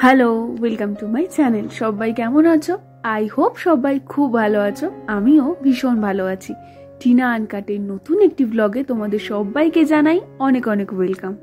Hello, welcome to my channel. সবাই কেমন আছো? আই হোপ সবাই খুব ভালো আছো। আমিও ভীষণ ভালো আছি। টিনা আনকাটের নতুন একটি ব্লগে তোমাদের সবাইকে জানাই অনেক অনেক ওয়েলকাম।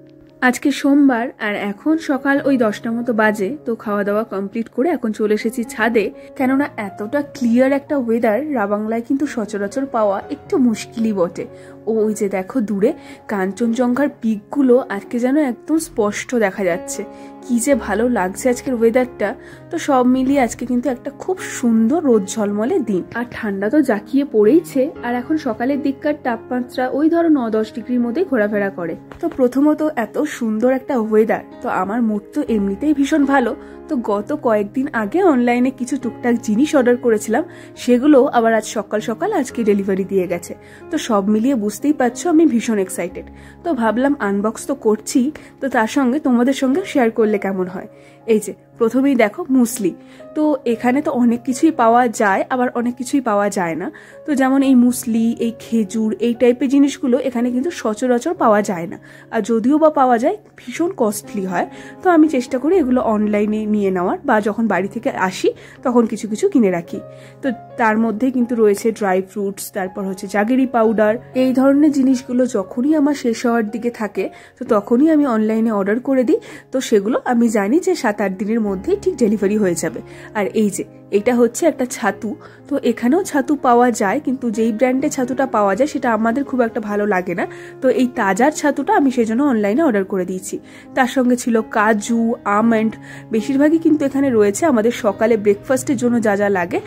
আজকে সোমবার আর এখন সকাল ওই 10টা মতো বাজে। তো খাওয়া দাওয়া কমপ্লিট করে এখন চলে এসেছি ছাদে, কেননা এতটা ক্লিয়ার একটা ওয়েদার রাবাংলায় কিন্তু সচরাচর পাওয়া একটু মুশকিলই বটে। ওই যে দেখো দূরে কাঞ্চনজঙ্ঘার পিকগুলো আজকে যেন একদম স্পষ্ট দেখা যাচ্ছে। কি যে ভালো লাগছে আজকের ওয়েদারটা। তো সব মিলিয়ে আজকে কিন্তু একটা খুব সুন্দর রোদ ঝলমলে দিন, আর ঠান্ডা তো জাঁকিয়ে পড়েইছে। আর এখন সকালের দিককার তাপমাত্রা ওই ধরো 9-10 ডিগ্রির মধ্যেই ঘোরাফেরা করে। তো প্রথমত এত সুন্দর একটা ওয়েদার, তো আমার মুড তো এমনিতেই ভীষণ ভালো। তো গত কয়েকদিন আগে অনলাইনে কিছু টুকটাক জিনিস অর্ডার করেছিলাম, সেগুলো আবার আজ সকাল সকাল আজকে ডেলিভারি দিয়ে গেছে। তো সব মিলিয়ে বুঝতেই পারছো আমি ভীষণ এক্সাইটেড। তো ভাবলাম আনবক্স তো করছি, তো তার সঙ্গে তোমাদের সঙ্গে শেয়ার করলে কেমন হয়। এই যে প্রথমেই দেখো মুসলি। তো এখানে তো অনেক কিছুই পাওয়া যায়, আবার অনেক কিছুই পাওয়া যায় না। তো যেমন এই মুসলি, এই খেজুর, এই টাইপের জিনিসগুলো এখানে কিন্তু সচরাচর পাওয়া যায় না। আর যদিও বা পাওয়া যায় ভীষণ কস্টলি হয়। তো আমি চেষ্টা করি এগুলো অনলাইনে নিয়ে নেওয়ার, বা যখন বাড়ি থেকে আসি তখন কিছু কিছু কিনে রাখি। তো তার মধ্যে কিন্তু রয়েছে ড্রাই ফ্রুটস, তারপর হচ্ছে জাগেরি পাউডার। এই ধরনের জিনিসগুলো যখনই আমার শেষ হওয়ার দিকে থাকে তো তখনই আমি অনলাইনে অর্ডার করে দিই। তো সেগুলো আমি জানি যে 7-8 দিনের মধ্যেই ঠিক ডেলিভারি হয়ে যাবে। আর এই যে এটা হচ্ছে একটা ছাতু। তো এখানেও ছাতু পাওয়া যায়, কিন্তু যেই ব্র্যান্ডের ছাতুটা পাওয়া যায় সেটা আমাদের খুব একটা ভালো লাগে না। তো এই তাজার ছাতুটা আমি সেজন্য অনলাইনে অর্ডার করে দিয়েছি। তার সঙ্গে ছিল কাজু, আমন্ড, বেশিরভাগই কিন্তু এখানে রয়েছে আমাদের সকালে ব্রেকফাস্টের জন্য যা যা লাগে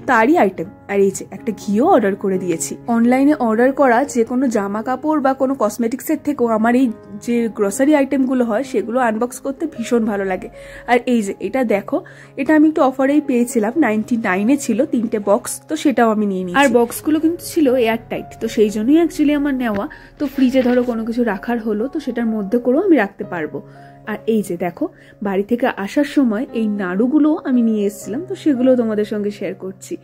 তারই আইটেম। আর এই যে একটা ঘিও অর্ডার করে দিয়েছি। অনলাইনে অর্ডার করা যে কোনো জামা কাপড় বা কোনো কসমেটিক্সের থেকেও আমার এই যে গ্রোসারি আইটেমগুলো হয় সেগুলো আনবক্স করতে ভীষণ ভালো লাগে। আর এই যে এটা দেখো, এটা আমি একটু অফারেই পেয়েছিলাম, 99-এ ছিল 3টে বক্স। তো সেটাও আমি নিয়ে নিয়েছি। আর বক্সগুলো কিন্তু ছিল এয়ার টাইট, তো সেই জন্যই অ্যাকচুয়ালি আমার নেওয়া। তো ফ্রিজে ধরো কোনো কিছু রাখার হলো তো সেটার মধ্যে করেও আমি রাখতে পারবো। আর এই যে দেখো বাড়ি থেকে আসার সময় এই নাড়ুগুলো আমি নিয়ে এসেছিলাম, তো সেগুলো তোমাদের সঙ্গে শেয়ার করছি।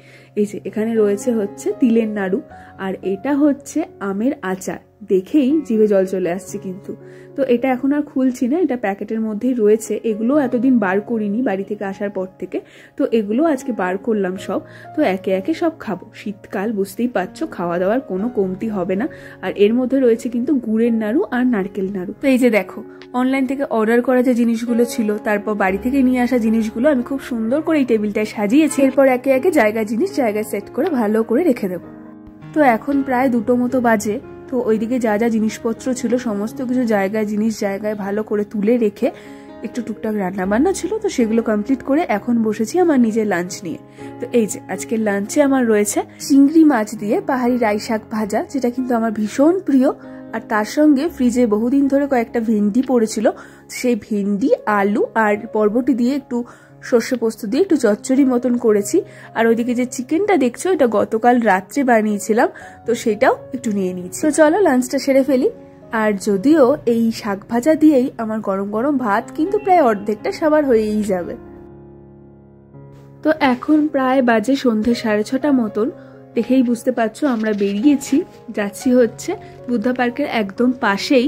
এই যে এখানে রয়েছে হচ্ছে তিলের নাড়ু, আর এটা হচ্ছে আমের আচার। দেখেই জিভে জল চলে আসছে কিন্তু। তো এটা এখন আর খুলছি না, এটা প্যাকেটের মধ্যেই রয়েছে। এগুলো এতদিন বার করিনি বাড়ি থেকে আসার পর থেকে, তো এগুলো আজকে বার করলাম সব। তো একে একে সব খাবো। শীতকাল বুঝতেই পারছো, খাওয়া দাওয়ার কোনো কমতি হবে না। আর এর মধ্যে রয়েছে কিন্তু গুড়ের নাড়ু আর নারকেল নাড়ু। তো এই যে দেখো অনলাইন থেকে অর্ডার করা যে জিনিসগুলো ছিল, তারপর বাড়ি থেকে নিয়ে আসা জিনিসগুলো আমি খুব সুন্দর করে এই টেবিলটায় সাজিয়েছি। এরপর একে একে জিনিস জায়গায় সেট করে ভালো করে রেখে দেবো। তো এখন প্রায় 2টো মতো বাজে। তো ওইদিকে যা যা জিনিসপত্র ছিল সমস্ত কিছু জায়গায় ভালো করে তুলে রেখে, একটু টুকটাক রান্না বান্না ছিল তো সেগুলো কমপ্লিট করে এখন বসেছি আমার নিজের লাঞ্চ নিয়ে। তো এই যে আজকের লাঞ্চে আমার রয়েছে চিংড়ি মাছ দিয়ে পাহাড়ি রাই শাক ভাজা, যেটা কিন্তু আমার ভীষণ প্রিয়। আর তার সঙ্গে ফ্রিজে বহুদিন ধরে কয়েকটা ভেন্ডি পড়েছিল, সেই ভেন্ডি, আলু আর বরবটি দিয়ে একটু সর্ষে পোস্ত দিয়ে একটু চচ্চড়ি মতন করেছি। আর ওইদিকে যে চিকেনটা দেখছো এটা গতকাল রাত্রে বানিয়েছিলাম, তো সেটাও একটু নিয়ে নিয়েছি। তো চলো লাঞ্চটা সেরে ফেলি। আর যদিও এই শাক ভাজা দিয়েই আমার গরম গরম ভাত কিন্তু প্রায় অর্ধেকটা সাবার হয়েই যাবে। তো এখন প্রায় বাজে সন্ধ্যে 6:30 মতন। দেখেই বুঝতে পারছো আমরা বেরিয়েছি, যাচ্ছি হচ্ছে বুদ্ধা পার্কের একদম পাশেই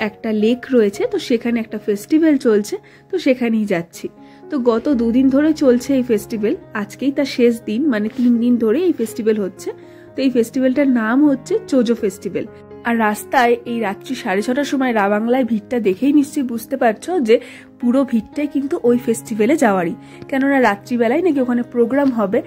একটা লেক রয়েছে, তো সেখানে একটা ফেস্টিভ্যাল চলছে, তো সেখানেই যাচ্ছি। তো গত 2 দিন ধরে চলছে এই ফেস্টিভ্যাল, আজকেই তার শেষ দিন, মানে 3 দিন ধরে এই ফেস্টিভ্যাল হচ্ছে। তো এই ফেস্টিভ্যালটার নাম হচ্ছে চোজো ফেস্টিভ্যাল। আর রাস্তায় এই রাত্রি 6:30টার সময় রাবাংলায় ভিড়টা দেখেই নিশ্চয়ই বুঝতে পারছো যে পুরো ভিড়টাই কিন্তু ওই ফেস্টিভ্যালে যাওয়ারই, কেননা রাত্রিবেলায় নাকি ওখানে প্রোগ্রাম হবে।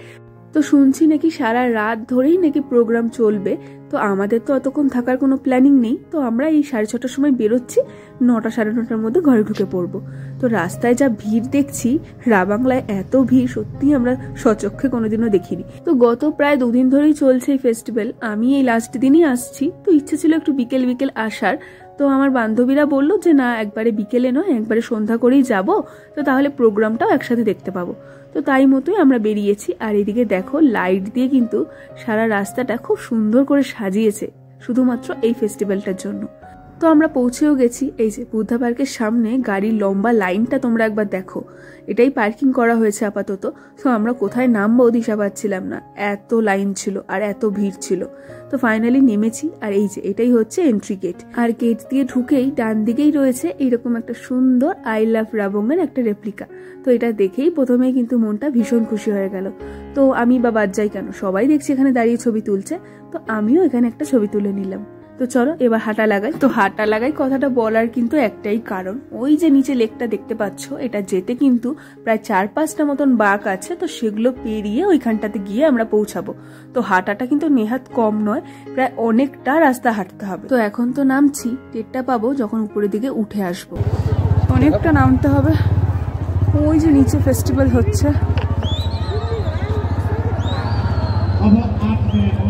তো শুনছি নাকি সারা রাত ধরেই নাকি প্রোগ্রাম চলবে। তো আমাদের তো অতক্ষণ থাকার কোনো প্ল্যানিং নেই, তো আমরা এই 6:30টার সময় বেরোচ্ছি, 9টা 9:30টার মধ্যে ঘরে ঢুকে পড়বো। তো রাস্তায় যা ভিড় দেখছি, রাবাংলায় এত ভিড় সত্যি আমরা স্বচক্ষে কোনোদিনও দেখিনি। তো গত প্রায় 2 দিন ধরেই চলছে এই ফেস্টিভ্যাল, আমি এই লাস্ট দিনই আসছি। তো ইচ্ছে ছিল একটু বিকেল বিকেল আসার, তো আমার বান্ধবীরা বললো যে না একবারে বিকেলে নয়, একবারে সন্ধ্যা করেই যাব, তো তাহলে প্রোগ্রামটাও একসাথে দেখতে পাবো। তো তাই মতোই আমরা বেরিয়েছি। আর এদিকে দেখো লাইট দিয়ে কিন্তু সারা রাস্তাটা খুব সুন্দর করে সাজিয়েছে শুধুমাত্র এই ফেস্টিভ্যালটার জন্য। তো আমরা পৌঁছেও গেছি। এই যে বুদ্ধা পার্কের সামনে গাড়ির লম্বা লাইনটা তোমরা একবার দেখো, এটাই পার্কিং করা হয়েছে আপাতত। তো আমরা কোথায় নামবো দিশা পাচ্ছিলাম না, এত লাইন ছিল আর এত ভিড় ছিল। তো ফাইনালি নেমেছি, আর এই যে এটাই হচ্ছে এন্ট্রি গেট। আর গেট দিয়ে ঢুকেই ডান দিকেই রয়েছে এইরকম একটা সুন্দর আই লাভ রাবঙ্গের একটা রেপ্লিকা। তো এটা দেখেই প্রথমেই কিন্তু মনটা ভীষণ খুশি হয়ে গেল। তো আমি বা বাদ যাই কেন, সবাই দেখছি এখানে দাঁড়িয়ে ছবি তুলছে, তো আমিও এখানে একটা ছবি তুলে নিলাম। তো চলো এবার হাঁটা লাগাই। তো হাঁটা লাগাই কথাটা বলার কিন্তু একটাই কারণ, ওই যে নিচে লেকটা দেখতে পাচ্ছ, এটা যেতে কিন্তু প্রায় 4-5টা মতন বাঁক আছে। তো সেগুলো পেরিয়ে ওইখানটাতে গিয়ে আমরা পৌঁছাবো। তো হাঁটাটা কিন্তু নেহাত কম নয়, প্রায় অনেকটা রাস্তা হাঁটতে হবে। তো এখন তো নামছি, টেরটা পাবো যখন উপরের দিকে উঠে আসবো। অনেকটা নামতে হবে। ওই যে নিচে ফেস্টিভ্যাল হচ্ছে,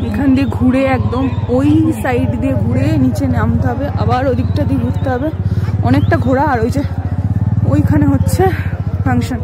এখান দিয়ে ঘুরে একদম ওই সাইড দিয়ে ঘুরে নিচে নামতে হবে, আবার ওদিকটা দিয়ে ঘুরতে হবে, অনেকটা ঘোরা। আর ওই যে ওইখানে হচ্ছে ফাংশন।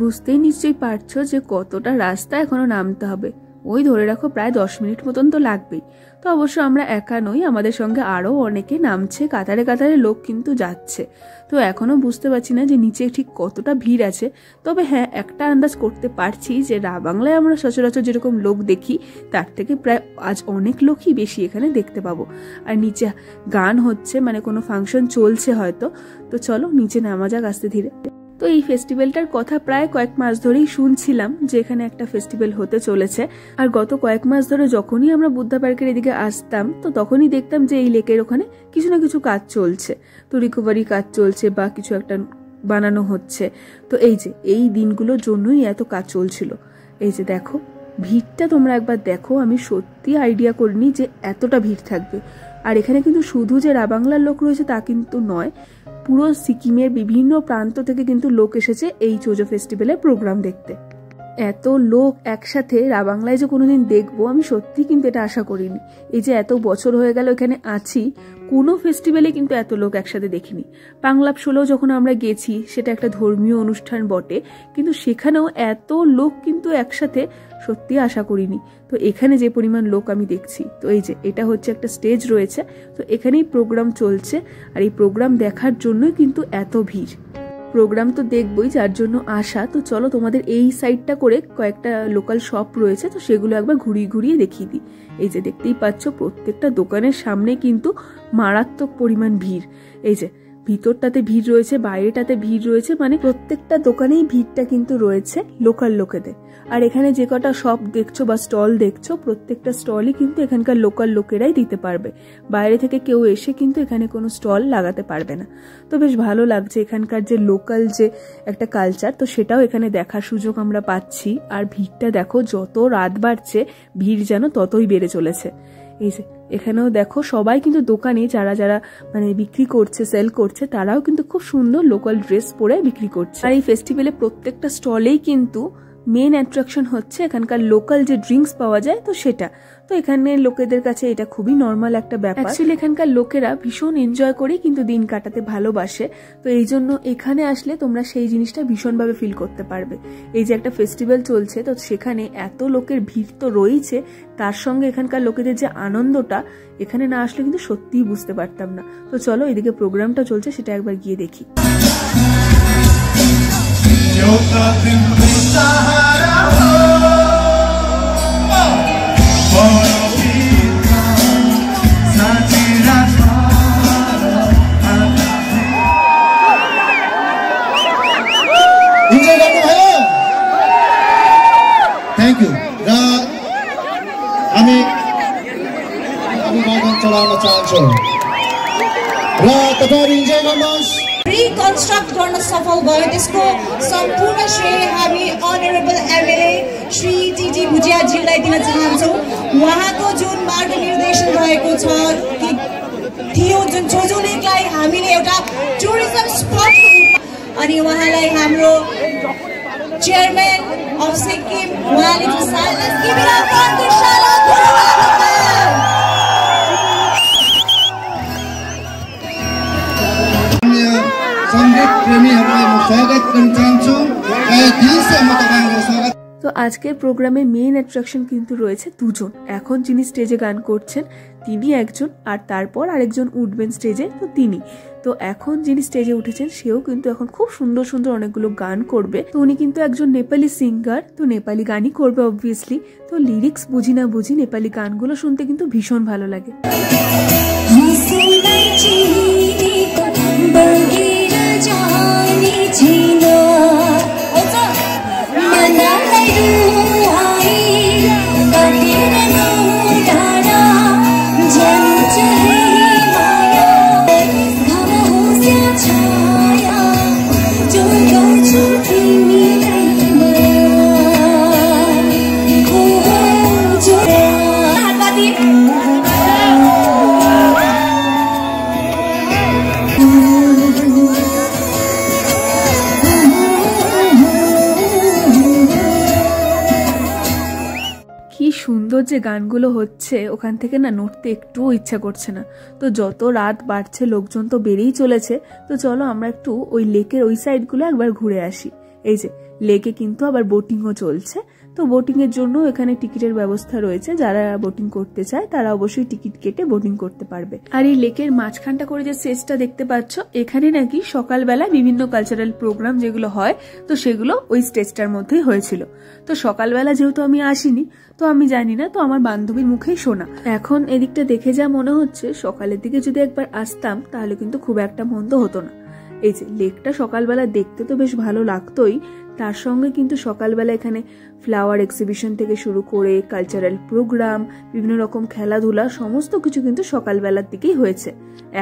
বুঝতেই নিশ্চয়ই পারছো যে কতটা রাস্তা এখনো নামতে হবে। ওই ধরে রাখো প্রায় 10 মিনিট মতন তো লাগবেই। তো অবশ্য আমরা একা নই, আমাদের সঙ্গে আরও অনেকে নামছে, কাতারে কাতারে লোক কিন্তু যাচ্ছে। তো এখনো বুঝতে পারছি না যে নিচে ঠিক কতটা ভিড় আছে। তবে হ্যাঁ, একটা আন্দাজ করতে পারছি যে বাংলায় আমরা সচরাচর যেরকম লোক দেখি তার থেকে প্রায় আজ অনেক লোকই বেশি এখানে দেখতে পাবো। আর নিচে গান হচ্ছে, মানে কোনো ফাংশন চলছে হয়তো। তো চলো নিচে নামা যাক আস্তে ধীরে। তো এই ফেস্টিভ্যালটার কথা প্রায় কয়েক মাস ধরেই শুনছিলাম যে এখানে একটা ফেস্টিভ্যাল হতে চলেছে। আর গত কয়েক মাস ধরে যখনই আমরা বুদ্ধা পার্কের এদিকে আসতাম, তো তখনই দেখতাম যে এই লেকের ওখানে কিছু না কিছু কাজ চলছে। তো রিকভারি কাজ চলছে বা কিছু একটা বানানো হচ্ছে। তো এই যে এই দিনগুলোর জন্যই এত কাজ চলছিল। এই যে দেখো ভিড়টা তোমরা একবার দেখো, আমি সত্যি আইডিয়া করিনি যে এতটা ভিড় থাকবে। আর এখানে কিন্তু শুধু যে রাবাংলার লোক রয়েছে তা কিন্তু নয়, পুরো সিকিমের বিভিন্ন প্রান্ত থেকে কিন্তু লোক এসেছে এই চোজো ফেস্টিভ্যালের প্রোগ্রাম দেখতে। এত লোক একসাথে রাবাংলায় যে কোনোদিন দেখবো আমি সত্যি কিন্তু এটা আশা করিনি। এই যে এত বছর হয়ে গেল এখানে আছি, কোনো ফেস্টিভ্যালে কিন্তু এত লোক একসাথে দেখিনি। পাংলাপ 16 যখন আমরা গেছি, সেটা একটা ধর্মীয় অনুষ্ঠান বটে, কিন্তু সেখানেও এত লোক কিন্তু একসাথে সত্যি আশা করিনি। তো এখানে যে পরিমাণ লোক আমি দেখছি, তো এই যে এটা হচ্ছে একটা স্টেজ রয়েছে, তো এখানেই প্রোগ্রাম চলছে। আর এই প্রোগ্রাম দেখার জন্যই কিন্তু এত ভিড়। প্রোগ্রাম তো দেখবই, যার জন্য আসা। তো চলো তোমাদের এই সাইডটা করে কয়েকটা লোকাল শপ রয়েছে, তো সেগুলো একবার ঘুরিয়ে ঘুরিয়ে দেখিয়ে দিই। এই যে দেখতেই পাচ্ছ প্রত্যেকটা দোকানের সামনে কিন্তু মারাত্মক পরিমাণ ভিড়। এই যে ভিতরটাতে ভিড় রয়েছে, বাইরেটাতে ভিড় রয়েছে, মানে প্রত্যেকটা দোকানেই ভিড়টা কিন্তু রয়েছে লোকাল লোকেদের। আর এখানে যে কটা শপ দেখছো বা স্টল দেখছো, প্রত্যেকটা স্টলই কিন্তু এখানকার লোকাল লোকেরাই দিতে পারবে। বাইরে থেকে কেউ এসে কিন্তু এখানে কোনো স্টল লাগাতে পারবে না। তো বেশ ভালো লাগছে এখানকার যে লোকাল যে একটা কালচার, তো সেটাও এখানে দেখার সুযোগ আমরা পাচ্ছি। আর ভিড়টা দেখো, যত রাত বাড়ছে ভিড় যেন ততই বেড়ে চলেছে। এই যে এখানেও দেখো সবাই কিন্তু দোকানে যারা যারা মানে বিক্রি করছে, সেল করছে, তারাও কিন্তু খুব সুন্দর লোকাল ড্রেস পরে বিক্রি করছে। আর এই ফেস্টিভ্যালে প্রত্যেকটা স্টলেই কিন্তু মেন অ্যাট্রাকশন হচ্ছে এখানকার লোকাল যে ড্রিঙ্কস পাওয়া যায়, তো সেটা। তো এখানে লোকেদের কাছে এটা খুবই নর্মাল একটা ব্যাপার। অ্যাকচুয়ালি এখানকার লোকেরা ভীষণ এনজয় করে কিন্তু দিন কাটাতে ভালোবাসে। তো এই জন্য এখানে আসলে তোমরা সেই জিনিসটা ভীষণভাবে ফিল করতে পারবে। এই যে একটা ফেস্টিভ্যাল চলছে, তো সেখানে এত লোকের ভিড় তো রয়েছে, তার সঙ্গে এখানকার লোকেদের যে আনন্দটা, এখানে না আসলে কিন্তু সত্যিই বুঝতে পারতাম না। তো চলো এদিকে প্রোগ্রামটা চলছে, সেটা একবার গিয়ে দেখি। थैंक यू र हामी वादन चलाउन चाहन्छौँ र तपाईहरु इन्जोय गर्नुहोस्। रिकन्स्ट्रक्ट गर्न सफल भयो, त्यसको सम्पूर्ण श्रेय हामी अनरेबल एमएलए श्री टीटी भुटियाजीलाई दिन चाहन्छौँ। उहाँको जुन मार्गनिर्देशन रहेको छ कि थियो, जुन चोजो लेकलाई हामीले एउटा टुरिज्म स्पटको रूपमा, अनि उहाँलाई हाम्रो chairman of Sikkim, Wali Tusal, let's give it up for Tushala Gurubala. संगीत प्रेमीहरूलाई म स्वागत गर्न चाहन्छु। दिलसे म तपाईहरुलाई स्वागत। তো আজকের প্রোগ্রামে মেইন অ্যাট্রাকশন কিন্তু রয়েছে দুজন। এখন যিনি স্টেজে গান করছেন তিনি একজন, আর তারপর আরেকজন উঠবেন স্টেজে, তো তিনি। তো এখন যিনি স্টেজে উঠেছেন সেও কিন্তু এখন খুব সুন্দর সুন্দর অনেকগুলো গান করবে। তো উনি কিন্তু একজন নেপালি সিঙ্গার, তো নেপালি গানই করবে অবভিয়াসলি। তো লিরিক্স বুঝি না বুঝি নেপালি গানগুলো শুনতে কিন্তু ভীষণ ভালো লাগে। সুন্দর যে গানগুলো হচ্ছে, ওখান থেকে না নড়তে একটুও ইচ্ছা করছে না। তো যত রাত বাড়ছে লোকজন তো বেড়েই চলেছে। তো চলো আমরা একটু ওই লেকের ওই সাইডগুলো একবার ঘুরে আসি। এই যে লেকে কিন্তু আবার বোটিংও চলছে। তো বোটিং এর জন্য এখানে টিকিটের ব্যবস্থা রয়েছে, যারা বোটিং করতে চায় তারা অবশ্যই টিকিট কেটে বোটিং করতে পারবে। আর এই লেকের মাঝখানটা করে যে স্টেজটা দেখতে পাচ্ছ, এখানে নাকি সকালবেলা বিভিন্ন কালচারাল প্রোগ্রাম যেগুলো হয়, তো সেগুলো ওই স্টেজটার মধ্যেই হয়েছিল। তো সকালবেলা যেহেতু আমি আসিনি, তো আমি জানি না, তো আমার বান্ধবীর মুখেই শোনা। এখন এদিকটা দেখে যা মনে হচ্ছে সকালের দিকে যদি একবার আসতাম তাহলে কিন্তু খুব একটা মন্দ হতো না। এই যে লেকটা সকালবেলা দেখতে তো বেশ ভালো লাগতোই, তার সঙ্গে কিন্তু সকালবেলা এখানে ফ্লাওয়ার এক্সিবিশন থেকে শুরু করে কালচারাল প্রোগ্রাম, বিভিন্ন রকম খেলাধুলা, সমস্ত কিছু কিন্তু সকালবেলার দিকেই হয়েছে।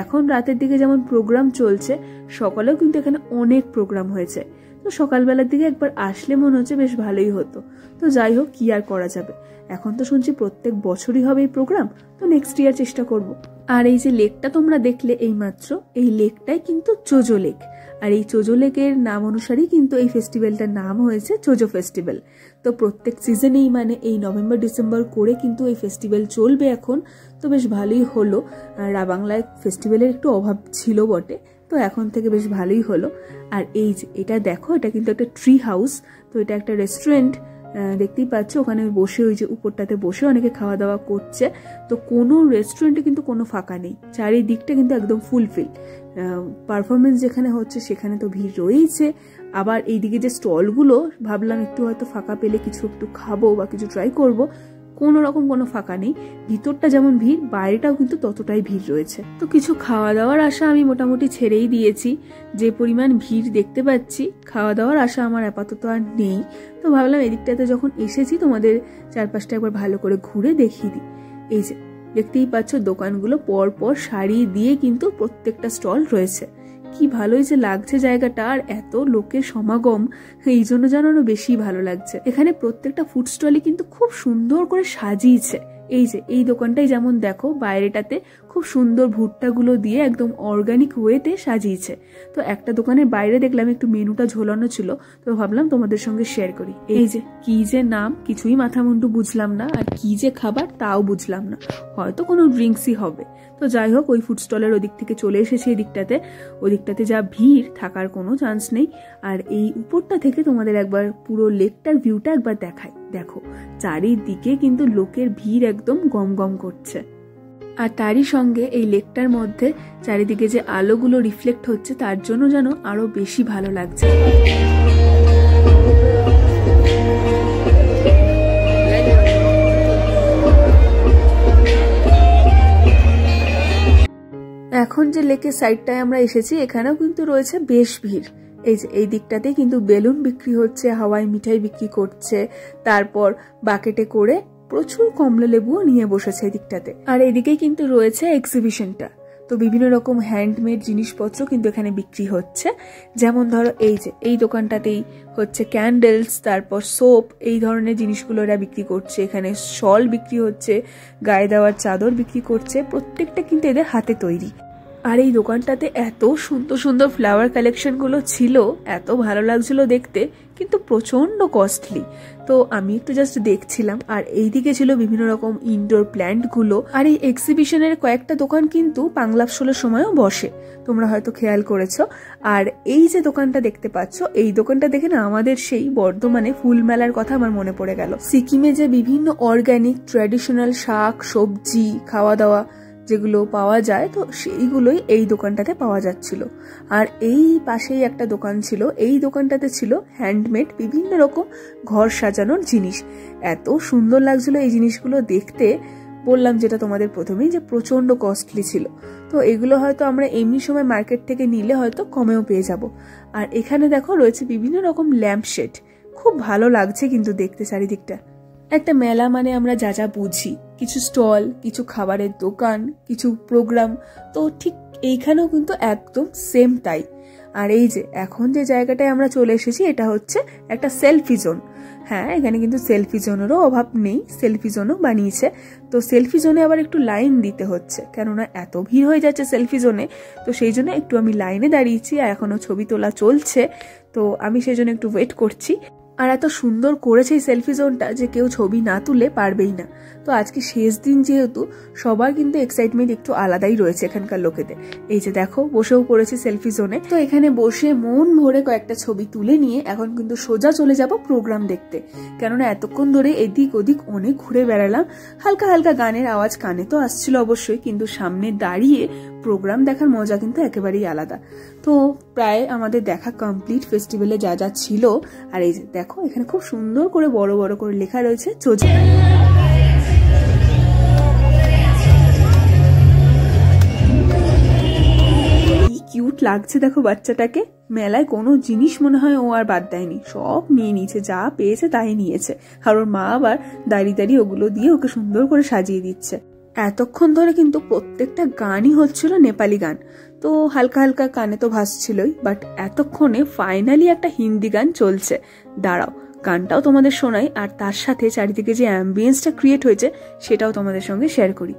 এখন রাতের দিকে যেমন প্রোগ্রাম চলছে, সকালেও কিন্তু এখানে অনেক প্রোগ্রাম হয়েছে। তো সকালবেলার দিকে একবার আসলে মনে হচ্ছে বেশ ভালোই হতো। তো যাই হোক, কি আর করা যাবে, এখন তো শুনছি প্রত্যেক বছরই হবে এই প্রোগ্রাম, তো নেক্সট ইয়ার চেষ্টা করব। আর এই যে লেকটা তোমরা দেখলে এইমাত্র, এই লেকটাই কিন্তু চোজো লেক। আর এই চোজো লেকের নাম অনুসারেই কিন্তু এই ফেস্টিভ্যালটার নাম হয়েছে চোজো ফেস্টিভ্যাল। তো প্রত্যেক সিজনেই মানে এই নভেম্বর ডিসেম্বর করে কিন্তু এই ফেস্টিভ্যাল চলবে এখন। তো বেশ ভালোই হলো। রাবাংলায় ফেস্টিভ্যালের একটু অভাব ছিল বটে, তো এখন থেকে বেশ ভালোই হলো। আর এই যে এটা দেখো, এটা কিন্তু একটা ট্রি হাউস। তো এটা একটা রেস্টুরেন্ট, দেখতেই পাচ্ছ ওখানে বসে ওই যে উপরটাতে বসে অনেকে খাওয়া দাওয়া করছে। তো কোনো রেস্টুরেন্টে কিন্তু কোনো ফাঁকা নেই, চারিদিকটা কিন্তু একদম ফুলফিল। পারফরমেন্স যেখানে হচ্ছে সেখানে তো ভিড় রয়েছে। আবার এইদিকে যে স্টলগুলো, ভাবলাম একটু হয়তো ফাঁকা পেলে কিছু একটু খাবো বা কিছু ট্রাই করব, কোনো রকম কোনো ফাঁকা নেই। ভিতরটা যেমন ভিড়, বাইরেটাও কিন্তু ততটাই ভিড় রয়েছে। তো কিছু খাওয়া দাওয়ার আশা আমি মোটামুটি ছেড়েই দিয়েছি, যে পরিমাণ ভিড় দেখতে পাচ্ছি, খাওয়া দাওয়ার আশা আমার আপাতত আর নেই। তো ভাবলাম এদিকটাতে যখন এসেছি তোমাদের চারপাশটা একবার ভালো করে ঘুরে দেখিয়ে দিই। এই যে দেখতেই পাচ্ছ দোকানগুলো পর পর সারি দিয়ে কিন্তু প্রত্যেকটা স্টল রয়েছে। কি ভালোই যে লাগছে জায়গাটা, আর এত লোকের সমাগম, এই জন্য যেন আরো বেশি ভালো লাগছে। এখানে প্রত্যেকটা ফুড স্টলে কিন্তু খুব সুন্দর করে সাজিয়েছে। এই যে এই দোকানটাই যেমন দেখো, বাইরেটাতে খুব সুন্দর ভুট্টাগুলো দিয়ে একদম অর্গানিক ওয়েতে সাজিয়েছে। তো একটা দোকানের বাইরে দেখলাম একটু মেনুটা ঝোলানো ছিল, তো ভাবলাম তোমাদের সঙ্গে শেয়ার করি। এই যে কি যে নাম, কিছুই মাথা মুন্ডু বুঝলাম না, আর কি যে খাবার তাও বুঝলাম না, হয়তো কোনো ড্রিঙ্কসই হবে। তো যাই হোক, ওই ফুড স্টলের ওদিক থেকে চলে এসেছি এদিকটাতে। ওদিকটাতে যা ভিড়, থাকার কোনো চান্স নেই। আর এই উপরটা থেকে তোমাদের একবার পুরো লেকটার ভিউটা একবার দেখাই। দেখো চারিদিকে কিন্তু লোকের ভিড় একদম গম গম করছে। আর তারই সঙ্গে এই লেকটার মধ্যে চারিদিকে যে আলোগুলো রিফ্লেক্ট হচ্ছে, তার জন্য যেন আরো বেশি ভালো লাগছে। এখন যে লেকের সাইডটায় আমরা এসেছি, এখানেও কিন্তু রয়েছে বেশ ভিড়। এই যে এই দিকটাতে কিন্তু বেলুন বিক্রি হচ্ছে, হাওয়াই মিঠাই বিক্রি করছে, তারপর বাকেটে করে প্রচুর কমলা লেবুও নিয়ে বসেছে এদিকটাতে। আর এদিকেই কিন্তু রয়েছে এক্সিবিশনটা। তো বিভিন্ন রকম হ্যান্ডমেড জিনিসপত্র কিন্তু এখানে বিক্রি হচ্ছে। যেমন ধরো এই যে এই দোকানটাতেই হচ্ছে ক্যান্ডেলস, তারপর সোপ, এই ধরনের জিনিসগুলো এরা বিক্রি করছে। এখানে শল বিক্রি হচ্ছে, গায়ে দেওয়ার চাদর বিক্রি করছে, প্রত্যেকটা কিন্তু এদের হাতে তৈরি। আর এই দোকানটাতে এত সুন্দর সুন্দর ফ্লাওয়ার কালেকশনগুলো ছিল, এত ভালো লাগছিল দেখতে, কিন্তু প্রচণ্ড কস্টলি। তো আমি একটু জাস্ট দেখছিলাম, আর এইদিকে ছিল বিভিন্ন রকম ইনডোর প্ল্যান্টগুলো। আর এই এক্সিবিশনের কয়েকটা দোকান কিন্তু পাংলাপসোলের সময়ও বসে, তোমরা হয়তো খেয়াল করেছো। আর এই যে দোকানটা দেখতে পাচ্ছ, এই দোকানটা দেখে না আমাদের সেই বর্ধমানে ফুল মেলার কথা আমার মনে পড়ে গেল। সিকিমে যে বিভিন্ন অর্গানিক ট্র্যাডিশনাল শাক সবজি খাওয়া দাওয়া যেগুলো পাওয়া যায়, তো সেইগুলোই এই দোকানটাতে পাওয়া যাচ্ছিল। আর এই পাশেই একটা দোকান ছিল, এই দোকানটাতে ছিল হ্যান্ডমেড বিভিন্ন রকম ঘর সাজানোর জিনিস। এত সুন্দর লাগছিল এই জিনিসগুলো দেখতে, বললাম যেটা তোমাদের প্রথমেই যে প্রচন্ড কস্টলি ছিল। তো এগুলো হয়তো আমরা এমনি সময় মার্কেট থেকে নিলে হয়তো কমেও পেয়ে যাব। আর এখানে দেখো রয়েছে বিভিন্ন রকম ল্যাম্পশেড, খুব ভালো লাগছে কিন্তু দেখতে চারিদিকটা। একটা মেলা মানে আমরা যা যা বুঝি, কিছু স্টল, কিছু খাবারের দোকান, কিছু প্রোগ্রাম, তো ঠিক এইখানেও কিন্তু একদম সেম তাই। আর এই যে এখন যে জায়গাটায় আমরা চলে এসেছি, এটা হচ্ছে একটা সেলফি জোন। হ্যাঁ, এখানে কিন্তু সেলফি জোনেরও অভাব নেই, সেলফি জোনও বানিয়েছে। তো সেলফি জোনে আবার একটু লাইন দিতে হচ্ছে, কেননা এত ভিড় হয়ে যাচ্ছে সেলফি জোনে। তো সেই জন্য একটু আমি লাইনে দাঁড়িয়েছি, আর এখনো ছবি তোলা চলছে, তো আমি সেই জন্য একটু ওয়েট করছি। আর এত সুন্দর করেছে এই সেলফি জোনটা যে কেউ ছবি না তুলে পারবেই না। তো আজকে শেষ দিন যেহেতু, সবার কিন্তু এক্সাইটমেন্ট একটু আলাদাই রয়েছে এখানকার লোকেদের। এই যে দেখো বসেও পড়েছে সেলফি জোনে। তো এখানে বসে মন ভরে কয়েকটা ছবি তুলে নিয়ে এখন কিন্তু সোজা চলে যাব প্রোগ্রাম দেখতে, কেননা এতক্ষণ ধরে এদিক ওদিক অনেক ঘুরে বেড়ালাম। হালকা হালকা গানের আওয়াজ কানে তো আসছিল অবশ্যই, কিন্তু সামনে দাঁড়িয়ে প্রোগ্রাম দেখার মজা কিন্তু একেবারেই আলাদা। তো প্রায় আমাদের দেখা কমপ্লিট, ফেস্টিভ্যালে যা যা ছিল। আর এই যে দেখো এখানে খুব সুন্দর করে বড় বড় করে লেখা রয়েছে চোজা। কি কিউট লাগছে দেখো বাচ্চাটাকে। মেলায় কোনো জিনিস মনে হয় ও আর বাদ দেয়নি, সব নিয়ে নিয়েছে, যা পেয়েছে তাই নিয়েছে। আর ওর মা আবার দাঁড়িয়ে দাঁড়িয়ে ওগুলো দিয়ে ওকে সুন্দর করে সাজিয়ে দিচ্ছে। এতক্ষণ ধরে কিন্তু প্রত্যেকটা গানই হচ্ছিল নেপালি গান, তো হালকা হালকা কানে তো ভাসছিলই, বাট এতক্ষণে ফাইনালি একটা হিন্দি গান চলছে। দাঁড়াও গানটাও তোমাদের শোনাই, আর তার সাথে চারিদিকে যে অ্যাম্বিয়েন্সটা ক্রিয়েট হয়েছে সেটাও তোমাদের সঙ্গে শেয়ার করি।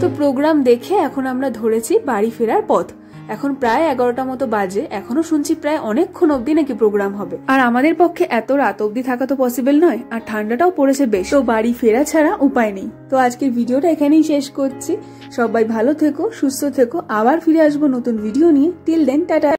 তো প্রোগ্রাম দেখে এখন আমরা ধরেছি বাড়ি ফেরার পথ। এখন প্রায় 11টা মতো বাজে, এখনো শুনছি প্রায় অনেকক্ষণ অব্দি নাকি প্রোগ্রাম হবে। আর আমাদের পক্ষে এত রাত অব্দি থাকা তো পসিবল নয়, আর ঠান্ডাটাও পড়েছে বেশ, তো বাড়ি ফেরা ছাড়া উপায় নেই। তো আজকের ভিডিওটা এখানেই শেষ করছি। সবাই ভালো থেকো, সুস্থ থেকো, আবার ফিরে আসবো নতুন ভিডিও নিয়ে। Till then tata.